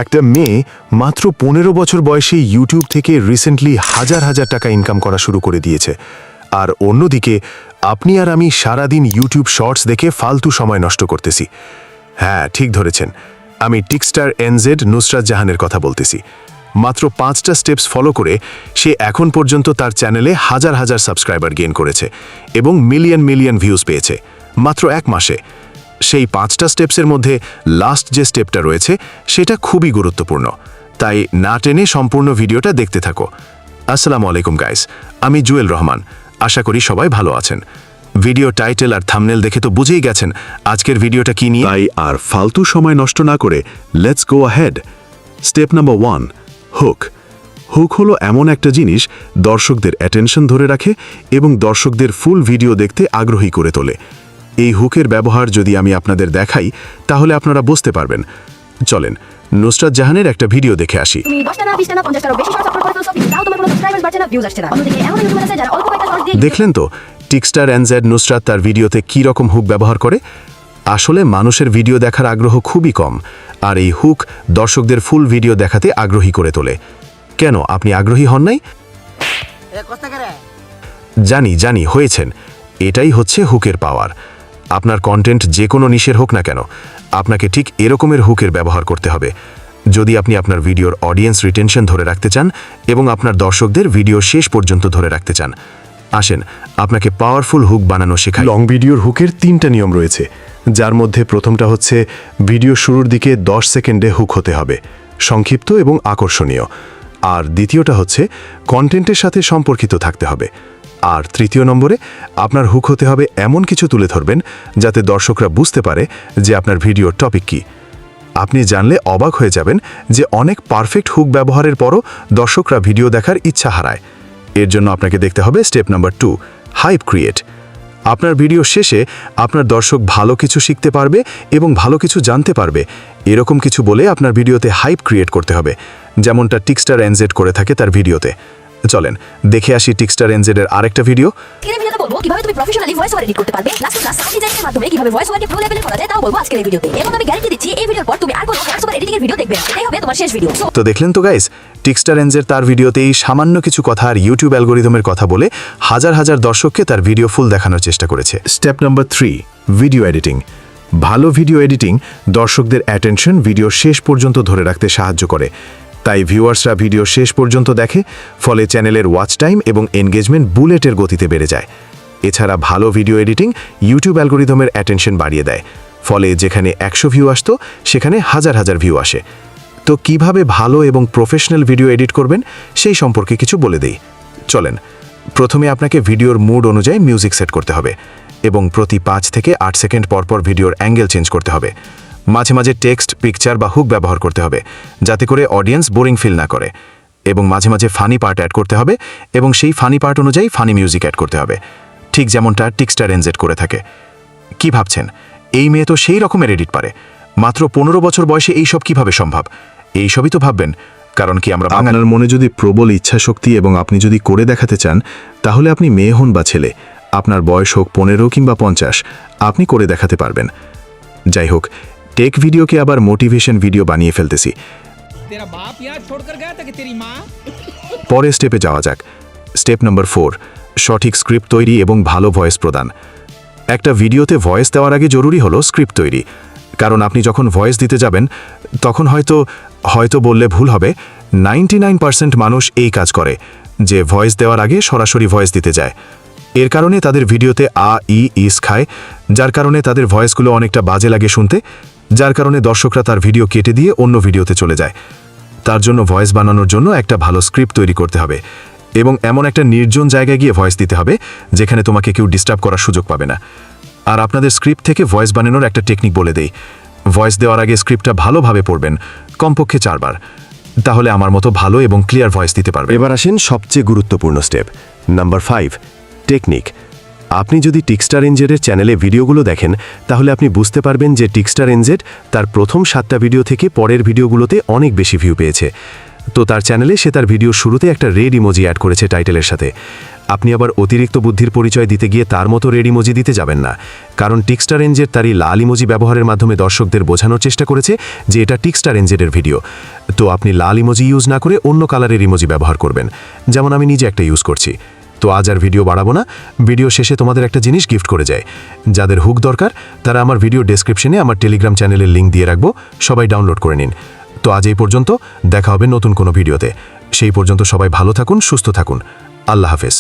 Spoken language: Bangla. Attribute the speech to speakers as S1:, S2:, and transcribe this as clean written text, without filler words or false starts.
S1: একটা মেয়ে মাত্র 15 বছর বয়সে ইউটিউব থেকে রিসেন্টলি হাজার হাজার টাকা ইনকাম করা শুরু করে দিয়েছে। আর অন্যদিকে আপনি আর আমি সারাদিন ইউটিউব শর্টস দেখে ফালতু সময় নষ্ট করতেছি। হ্যাঁ, ঠিক ধরেছেন, আমি টিকস্টার এনজেড নুসরাত জাহানের কথা বলতেছি। মাত্র 5টা স্টেপস ফলো করে সে এখন পর্যন্ত তার চ্যানেলে হাজার হাজার সাবস্ক্রাইবার গেইন করেছে এবং মিলিয়ন মিলিয়ন ভিউজ পেয়েছে মাত্র 1 মাসে। সেই 5টা স্টেপসের মধ্যে লাস্ট যে স্টেপটা রয়েছে সেটা খুবই গুরুত্বপূর্ণ, তাই না টেনে সম্পূর্ণ ভিডিওটা দেখতে থাকো। আসসালামু আলাইকুম গাইস, আমি জুয়েল রহমান। আশা করি সবাই ভালো আছেন। ভিডিও টাইটেল আর থাম্বনেল দেখে তো বুঝেই গেছেন আজকের ভিডিওটা কি নিয়ে।
S2: তাই আর ফালতু সময় নষ্ট না করে let's go ahead. Step number 1, hook. Hook হলো এমন একটা জিনিস দর্শকদের অ্যাটেনশন ধরে রাখে এবং দর্শকদের ফুল ভিডিও দেখতে আগ্রহী করে তোলে। এই হুকের ব্যবহার যদি আমি আপনাদের দেখাই তাহলে আপনারা বুঝতে পারবেন। চলেন নুসরাত জাহানের একটা ভিডিও দেখে আসি। দেখলেন তো টিকস্টার এনজেড নুসরাত তার ভিডিওতে কি রকম হুক ব্যবহার করে। আসলে মানুষের ভিডিও দেখার আগ্রহ খুবই কম, আর এই হুক দর্শকদের ফুল ভিডিও দেখাতে আগ্রহী করে তোলে। কেন আপনি আগ্রহী হন নাই? জানি হয়েছেন। এটাই হচ্ছে হুকের পাওয়ার। আপনার কন্টেন্ট যে কোনো নিশের হোক না কেন, আপনাকে ঠিক এরকমের হুকের ব্যবহার করতে হবে যদি আপনি আপনার ভিডিওর অডিয়েন্স রিটেনশন ধরে রাখতে চান এবং আপনার দর্শকদের ভিডিও শেষ পর্যন্ত ধরে রাখতে চান। আসেন আপনাকে পাওয়ারফুল হুক বানানো শেখাই। লং ভিডিওর হুকের 3টা নিয়ম রয়েছে, যার মধ্যে প্রথমটা হচ্ছে ভিডিও শুরুর দিকে 10 সেকেন্ডে হুক হতে হবে, সংক্ষিপ্ত এবং আকর্ষণীয়। আর দ্বিতীয়টা হচ্ছে কন্টেন্টের সাথে সম্পর্কিত থাকতে হবে। আর তৃতীয় নম্বরে আপনার হুক হতে হবে এমন কিছু তুলে ধরবেন যাতে দর্শকরা বুঝতে পারে যে আপনার ভিডিওর টপিক কী। আপনি জানলে অবাক হয়ে যাবেন যে অনেক পারফেক্ট হুক ব্যবহারের পরও দর্শকরা ভিডিও দেখার ইচ্ছা হারায়। এর জন্য আপনাকে দেখতে হবে স্টেপ নাম্বার 2, হাইপ ক্রিয়েট। আপনার ভিডিও শেষে আপনার দর্শক ভালো কিছু শিখতে পারবে এবং ভালো কিছু জানতে পারবে এরকম কিছু বলে আপনার ভিডিওতে হাইপ ক্রিয়েট করতে হবে, যেমনটা টিকস্টার এনজেড করে থাকে তার ভিডিওতে। চলেন দেখে আসি টিকস্টার এনজেড এর আরেকটা ভিডিও।
S3: কিভাবে তুমি প্রফেশনালি ভয়েস ওভার এডিট করতে পারবে, প্লাস সাউন্ড ডিজাইনের মাধ্যমে কিভাবে ভয়েস ওভারকে প্রো লেভেলে করা যায় তাও বলবো আজকের এই ভিডিওতে। এবং আমি গ্যারান্টি দিচ্ছি এই ভিডিওর পর তুমি আর কোনো ভয়েস ওভার এডিটিং এর ভিডিও দেখবে না, এটাই হবে তোমার শেষ ভিডিও।
S1: তো দেখলেন তো গাইস, টিকস্টার এনজেড তার ভিডিওতেই সামান্য কিছু কথা আর ইউটিউব অ্যালগরিদমের কথা বলে হাজার হাজার দর্শককে তার ভিডিও ফুল দেখানোর চেষ্টা করেছে। Step number 3, video editing. ভালো ভিডিও এডিটিং দর্শকদের অ্যাটেনশন ভিডিও শেষ পর্যন্ত ধরে রাখতে সাহায্য করে। তাই ভিউয়ার্সরা ভিডিও শেষ পর্যন্ত দেখে, ফলে চ্যানেলের ওয়াচ টাইম এবং এনগেজমেন্ট বুলেটের গতিতে বেড়ে যায়। এছাড়া ভালো ভিডিও এডিটিং ইউটিউব অ্যালগরিদমের অ্যাটেনশন বাড়িয়ে দেয়, ফলে যেখানে 100 ভিউ আসতো সেখানে হাজার হাজার ভিউ আসে। তো কিভাবে ভালো এবং প্রফেশনাল ভিডিও এডিট করবেন সেই সম্পর্কে কিছু বলে দেই। চলেন প্রথমে আপনাকে ভিডিওর মুড অনুযায়ী মিউজিক সেট করতে হবে এবং প্রতি 5 থেকে 8 সেকেন্ড পরপর ভিডিওর অ্যাঙ্গেল চেঞ্জ করতে হবে। মাঝে মাঝে টেক্সট, পিকচার বা হুক ব্যবহার করতে হবে যাতে করে অডিয়েন্স বোরিং ফিল না করে, এবং মাঝে মাঝে ফানি পার্ট অ্যাড করতে হবে এবং সেই ফানি পার্ট অনুযায়ী ফানি মিউজিক অ্যাড করতে হবে, ঠিক যেমনটা টিকস্টার এনজেড করে থাকে। কি ভাবছেন এই মেয়ে তো সেই রকমের এডিট পারে, মাত্র 15 বছর বয়সে এইসব কিভাবে সম্ভব? এইসবই তো ভাববেন, কারণ কি আমরা
S2: আপনার মনে যদি প্রবল ইচ্ছা শক্তি এবং আপনি যদি করে দেখাতে চান, তাহলে আপনি মেয়ে হন বা ছেলে, আপনার বয়স হোক 15 কিংবা 50, আপনি করে দেখাতে পারবেন। যাই হোক, টেক ভিডিওকে আবার মোটিভেশন ভিডিও বানিয়ে ফেলতেছি। পরের স্টেপে যাওয়া যাক। স্টেপ নাম্বার 4, সঠিক স্ক্রিপ্ট তৈরি এবং ভালো ভয়েস প্রদান। একটা ভিডিওতে ভয়েস দেওয়ার আগে জরুরি হলো স্ক্রিপ্ট তৈরি, কারণ আপনি যখন ভয়েস দিতে যাবেন তখন হয়তো বললে ভুল হবে, 99% মানুষ এই কাজ করে যে ভয়েস দেওয়ার আগে সরাসরি ভয়েস দিতে যায়। এর কারণে তাদের ভিডিওতে ইস খায়, যার কারণে তাদের ভয়েসগুলো অনেকটা বাজে লাগে শুনতে, যার কারণে দর্শকরা তার ভিডিও কেটে দিয়ে অন্য ভিডিওতে চলে যায়। তার জন্য ভয়েস বানানোর জন্য একটা ভালো স্ক্রিপ্ট তৈরি করতে হবে এবং এমন একটা নির্জন জায়গায় গিয়ে ভয়েস দিতে হবে যেখানে তোমাকে কেউ ডিস্টার্ব করার সুযোগ পাবে না। আর আপনাদের স্ক্রিপ্ট থেকে ভয়েস বানানোর একটা টেকনিক বলে দেই। ভয়েস দেওয়ার আগে স্ক্রিপ্টটা ভালোভাবে পড়বেন, কমপক্ষে 4 বার, তাহলে আমার মতো ভালো এবং ক্লিয়ার ভয়েস দিতে পারবে। এবার আসেন সবচেয়ে গুরুত্বপূর্ণ স্টেপ নাম্বার 5, টেকনিক। আপনি যদি টিকস্টার এনজেডের চ্যানেলে ভিডিওগুলো দেখেন তাহলে আপনি বুঝতে পারবেন যে টিকস্টার এনজেড তার প্রথম 7টা ভিডিও থেকে পরের ভিডিওগুলোতে অনেক বেশি ভিউ পেয়েছে। তো তার চ্যানেলে সে তার ভিডিও শুরুতে একটা রেড ইমোজি অ্যাড করেছে টাইটেলের সাথে। আপনি আবার অতিরিক্ত বুদ্ধির পরিচয় দিতে গিয়ে তার মতো রেড ইমোজি দিতে যাবেন না, কারণ টিক্সটার রেঞ্জের তার এই লাল ইমোজি ব্যবহারের মাধ্যমে দর্শকদের বোঝানোর চেষ্টা করেছে যে এটা টিক্সটার রেঞ্জের ভিডিও। তো আপনি লাল ইমোজি ইউজ না করে অন্য কালারের ইমোজি ব্যবহার করবেন, যেমন আমি নিজে একটা ইউজ করছি। তো আজ আর ভিডিও বাড়াবো না, ভিডিও শেষে তোমাদের একটা জিনিস গিফট করে যায়। যাদের হুক দরকার তারা আমার ভিডিও ডেসক্রিপশনে আমার টেলিগ্রাম চ্যানেলের লিঙ্ক দিয়ে রাখবো, সবাই ডাউনলোড করে নিন। তো আজ এই পর্যন্ত, দেখা হবে নতুন কোনো ভিডিওতে। সেই পর্যন্ত সবাই ভালো থাকুন, সুস্থ থাকুন। আল্লাহ হাফেজ।